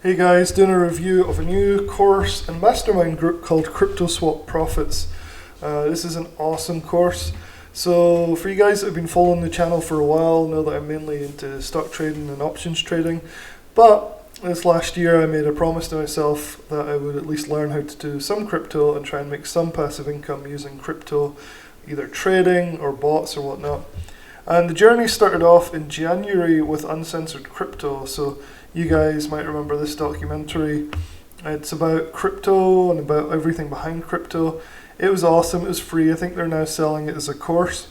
Hey guys, doing a review of a new course and mastermind group called CryptoSwap Profits. This is an awesome course. So for you guys that have been following the channel for a while, know that I'm mainly into stock trading and options trading. But this last year I made a promise to myself that I would at least learn how to do some crypto and try and make some passive income using crypto, either trading or bots or whatnot. And the journey started off in January with Uncensored Crypto. So you guys might remember this documentary. It's about crypto and about everything behind crypto. It was awesome. It was free. I think they're now selling it as a course.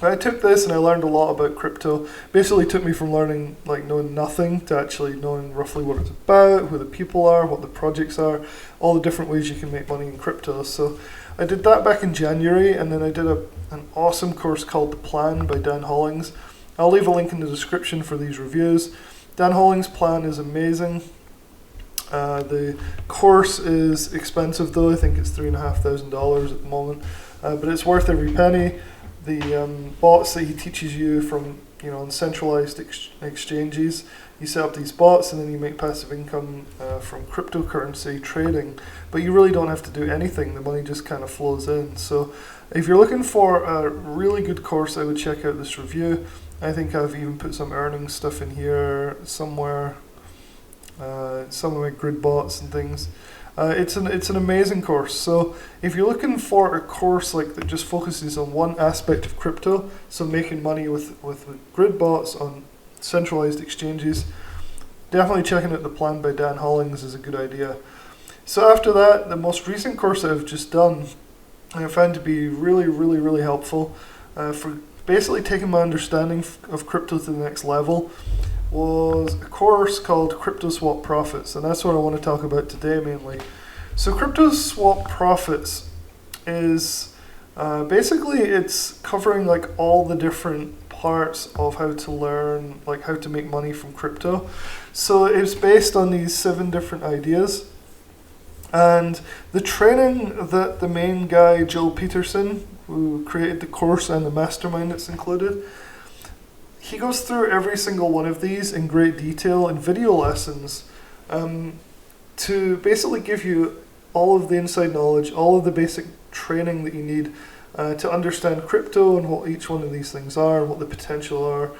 I took this and I learned a lot about crypto. Basically took me from learning, knowing nothing, to actually knowing roughly what it's about, who the people are, what the projects are, all the different ways you can make money in crypto. So I did that back in January, and then I did an awesome course called The Plan by Dan Hollings. I'll leave a link in the description for these reviews. Dan Hollings' plan is amazing. The course is expensive though. I think it's $3,500 at the moment, but it's worth every penny. The bots that he teaches you from, on centralized exchanges, you set up these bots and then you make passive income from cryptocurrency trading, but you really don't have to do anything. The money just kind of flows in. So if you're looking for a really good course, I would check out this review. I think I've even put some earnings stuff in here somewhere, some of my grid bots and things. It's an amazing course. So if you're looking for a course that just focuses on one aspect of crypto, so making money with grid bots on centralized exchanges, definitely checking out The Plan by Dan Hollings is a good idea. So after that, the most recent course that I've just done, I found to be really helpful for basically taking my understanding of crypto to the next level, was a course called CryptoSwap Profits, and that's what I want to talk about today mainly. So CryptoSwap Profits is basically, it's covering all the different parts of how to learn, how to make money from crypto. So it's based on these 7 different ideas, and the training that the main guy, Joel Peterson, who created the course and the mastermind that's included, he goes through every single one of these in great detail in video lessons to basically give you all of the inside knowledge, all of the basic training that you need to understand crypto and what each one of these things are, what the potential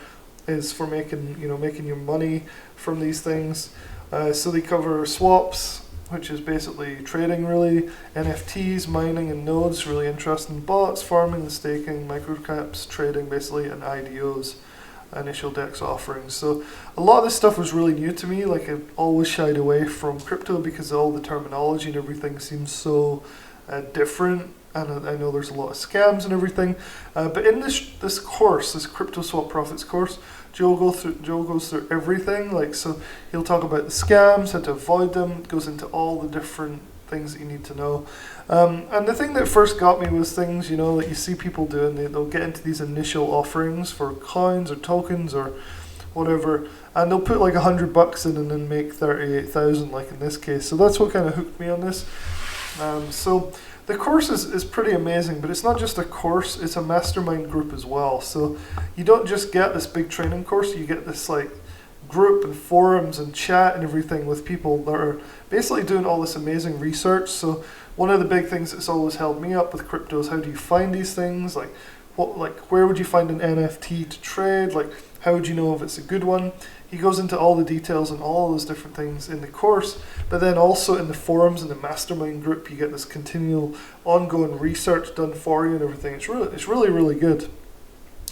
is for making your money from these things. So they cover swaps, which is basically trading really, NFTs, mining and nodes, really interesting, bots, farming and staking, microcaps, trading basically, and IDOs, initial DEX offerings. So a lot of this stuff was really new to me. I always shied away from crypto because all the terminology and everything seems so different, and I know there's a lot of scams and everything. But in this course, this CryptoSwap Profits course, Joe goes through everything. So he'll talk about the scams, how to avoid them, goes into all the different things that you need to know. And the thing that first got me was things, that you see people doing. They'll get into these initial offerings for coins or tokens or whatever, and they'll put $100 in and then make 38,000, like in this case. So that's what kind of hooked me on this. So the course is pretty amazing, but it's not just a course, it's a mastermind group as well. So you don't just get this big training course, you get this group and forums and chat and everything with people that are basically doing all this amazing research. So one of the big things that's always held me up with crypto is how do you find these things? Where would you find an NFT to trade? How would you know if it's a good one? He goes into all the details and all those different things in the course, but then also in the forums and the mastermind group, you get this continual ongoing research done for you and everything. It's really good.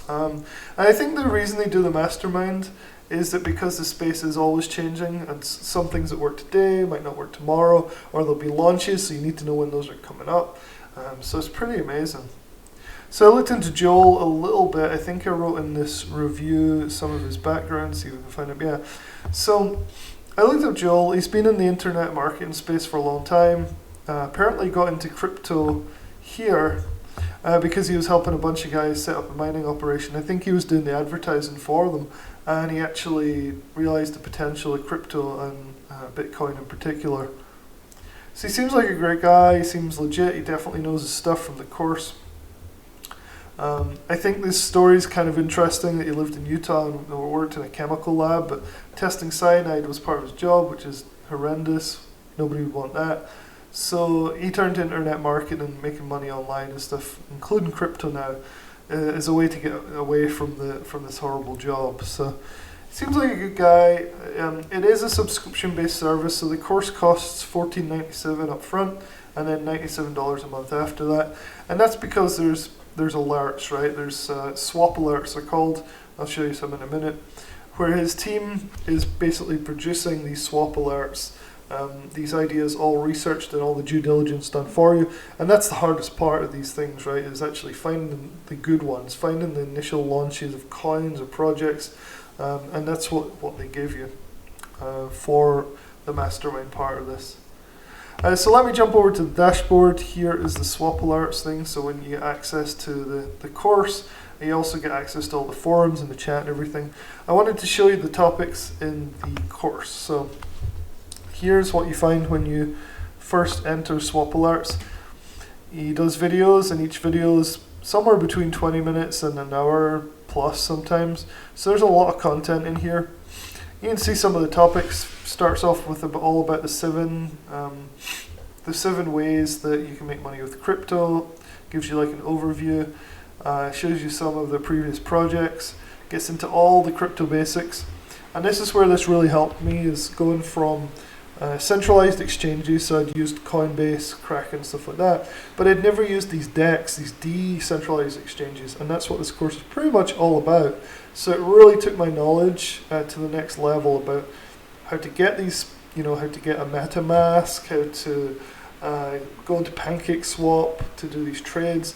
And I think the reason they do the mastermind is that because the space is always changing, and some things that work today might not work tomorrow, or there'll be launches, so you need to know when those are coming up. So it's pretty amazing. So I looked into Joel a little bit. I think I wrote in this review some of his background, see if we can find him. Yeah. So I looked up Joel. He's been in the internet marketing space for a long time. Apparently got into crypto here because he was helping a bunch of guys set up a mining operation. I think he was doing the advertising for them, and he actually realized the potential of crypto and Bitcoin in particular. So he seems like a great guy. He seems legit. He definitely knows his stuff from the course. I think this story is kind of interesting that he lived in Utah and worked in a chemical lab, but testing cyanide was part of his job, which is horrendous. Nobody would want that. So he turned to internet marketing and making money online and stuff, including crypto now, as a way to get away from this horrible job. So he seems like a good guy. It is a subscription-based service, so the course costs $14.97 up front and then $97 a month after that. And that's because there's alerts, right? There's swap alerts, they're called. I'll show you some in a minute. Where his team is basically producing these swap alerts, these ideas all researched and all the due diligence done for you. And that's the hardest part of these things, right? Is actually finding the good ones, finding the initial launches of coins or projects, and that's what they give you for the mastermind part of this. So let me jump over to the dashboard. Here is the swap alerts thing. So when you get access to the course, you also get access to all the forums and the chat and everything. I wanted to show you the topics in the course. So here's what you find when you first enter swap alerts. He does videos, and each video is somewhere between 20 minutes and an hour plus sometimes. So there's a lot of content in here. You can see some of the topics. Starts off with all about the seven ways that you can make money with crypto. Gives you like an overview. Shows you some of the previous projects. Gets into all the crypto basics. And this is where this really helped me, is going from centralized exchanges. So I'd used Coinbase, Kraken, stuff like that. But I'd never used these DEX, these decentralized exchanges. And that's what this course is pretty much all about. So it really took my knowledge to the next level about how to get these, how to get a MetaMask, how to go into PancakeSwap to do these trades,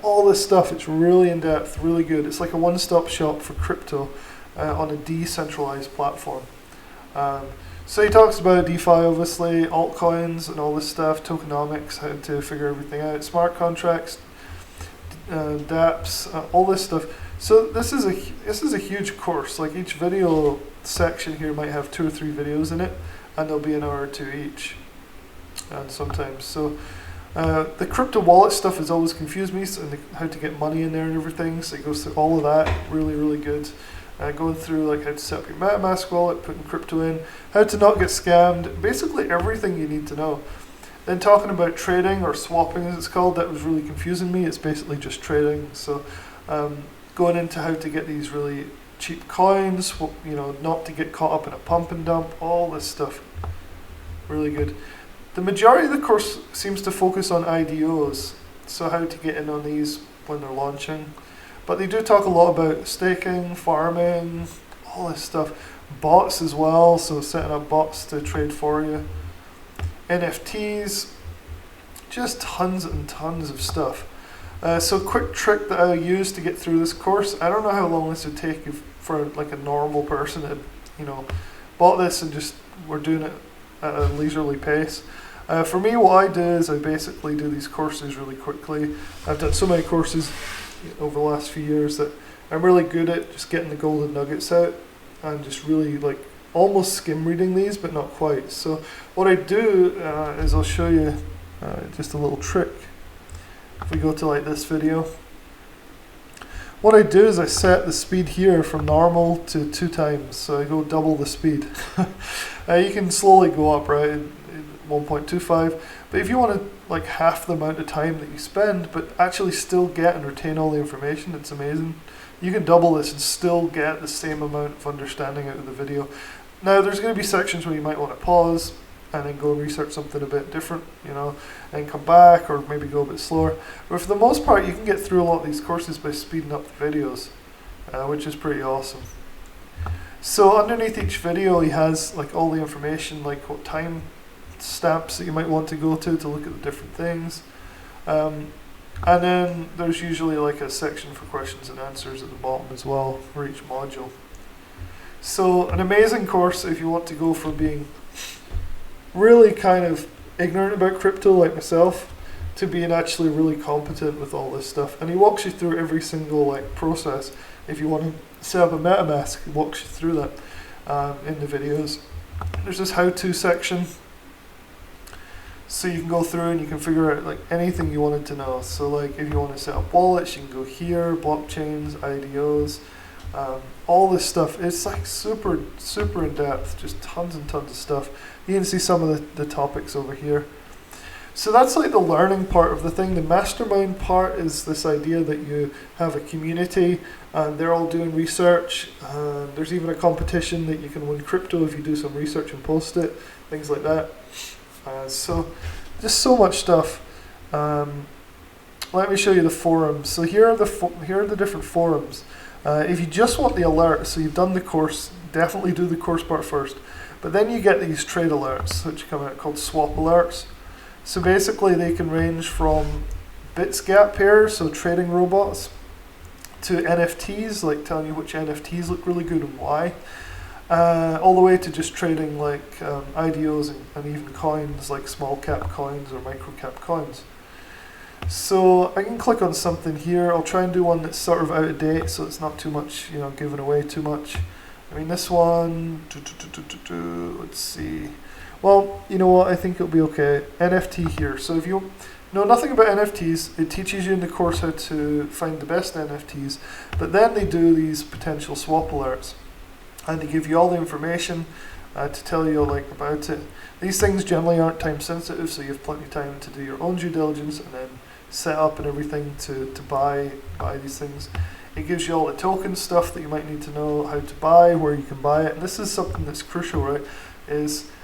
all this stuff. It's really in depth, really good. It's like a one-stop shop for crypto on a decentralized platform. So he talks about DeFi, obviously, altcoins and all this stuff, tokenomics, how to figure everything out, smart contracts, dApps, all this stuff. So this is a huge course. Like each video section here might have 2 or 3 videos in it, and there'll be an hour or 2 each, and sometimes. So the crypto wallet stuff has always confused me, and how to get money in there and everything. So it goes through all of that, really, really good. Going through like how to set up your MetaMask wallet, putting crypto in, how to not get scammed, basically everything you need to know. Then talking about trading, or swapping as it's called, that was really confusing me. It's basically just trading. So going into how to get these really cheap coins, not to get caught up in a pump and dump, all this stuff. Really good. The majority of the course seems to focus on IDOs, so how to get in on these when they're launching. But they do talk a lot about staking, farming, all this stuff. Bots as well, so setting up bots to trade for you. NFTs, just tons and tons of stuff. So quick trick that I use to get through this course. I don't know how long this would take for like a normal person that bought this and just were doing it at a leisurely pace. For me, what I do is I basically do these courses really quickly. I've done so many courses over the last few years that I'm really good at just getting the golden nuggets out and just really like almost skim reading these, but not quite. So what I do is I'll show you just a little trick. If we go to like this video, what I do is I set the speed here from normal to 2 times, so I go double the speed. You can slowly go up, right, 1.25, but if you want to like half the amount of time that you spend but actually still get and retain all the information, it's amazing. You can double this and still get the same amount of understanding out of the video. Now there's going to be sections where you might want to pause and then go research something a bit different, and come back, or maybe go a bit slower. But for the most part, you can get through a lot of these courses by speeding up the videos, which is pretty awesome. So underneath each video, he has like all the information, like what time stamps that you might want to go to look at the different things. And then there's usually like a section for questions and answers at the bottom as well for each module. So an amazing course if you want to go from being really kind of ignorant about crypto like myself to being actually really competent with all this stuff. And he walks you through every single like process. If you want to set up a MetaMask, he walks you through that in the videos. There's this how-to section. So you can go through and you can figure out like anything you wanted to know. So like if you want to set up wallets, you can go here, blockchains, IDOs, all this stuff. It's like super in depth, just tons and tons of stuff. You can see some of the topics over here. So that's like the learning part of the thing. The mastermind part is this idea that you have a community and they're all doing research. There's even a competition that you can win crypto if you do some research and post it, things like that. So just so much stuff. Let me show you the forums. So here are the different forums. If you just want the alerts, so you've done the course, definitely do the course part first. But then you get these trade alerts, which come out called swap alerts. So basically they can range from Bitsgap pairs, so trading robots, to NFTs, like telling you which NFTs look really good and why, all the way to just trading like IDOs and even coins like small cap coins or micro cap coins. So I can click on something here. I'll try and do one that's sort of out of date, so it's not too much, giving away too much. I mean, this one, let's see. Well, you know what, I think it'll be okay. NFT here. So if you know nothing about NFTs, it teaches you in the course how to find the best NFTs, but then they do these potential swap alerts, and they give you all the information to tell you like about it. These things generally aren't time sensitive, so you have plenty of time to do your own due diligence and then set up and everything to buy these things. It gives you all the token stuff that you might need to know how to buy, where you can buy it. And this is something that's crucial, right?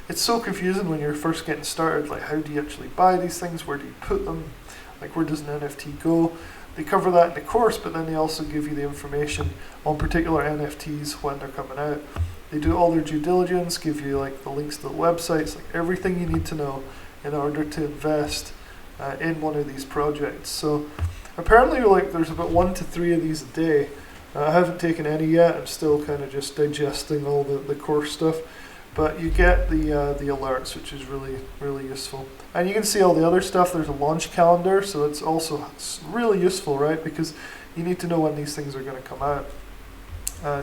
It's so confusing when you're first getting started, like how do you actually buy these things, where do you put them, like where does an NFT go? They cover that in the course, but then they also give you the information on particular NFTs when they're coming out. They do all their due diligence, give you like the links to the websites, like everything you need to know in order to invest in one of these projects. So apparently like there's about 1 to 3 of these a day. I haven't taken any yet, I'm still kind of just digesting all the course stuff. But you get the alerts, which is really useful. And you can see all the other stuff. There's a launch calendar, so it's really useful, right? Because you need to know when these things are going to come out.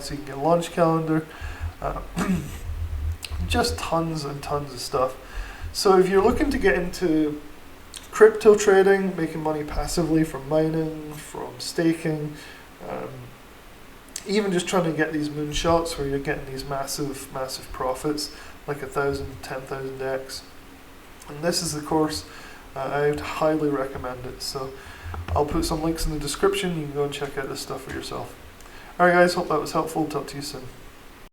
So you can get a launch calendar. Just tons and tons of stuff. So if you're looking to get into crypto trading, making money passively from mining, from staking, even just trying to get these moonshots where you're getting these massive profits, like 1,000, 10,000x. And this is the course. I would highly recommend it. So I'll put some links in the description. You can go and check out this stuff for yourself. Alright guys, hope that was helpful. Talk to you soon.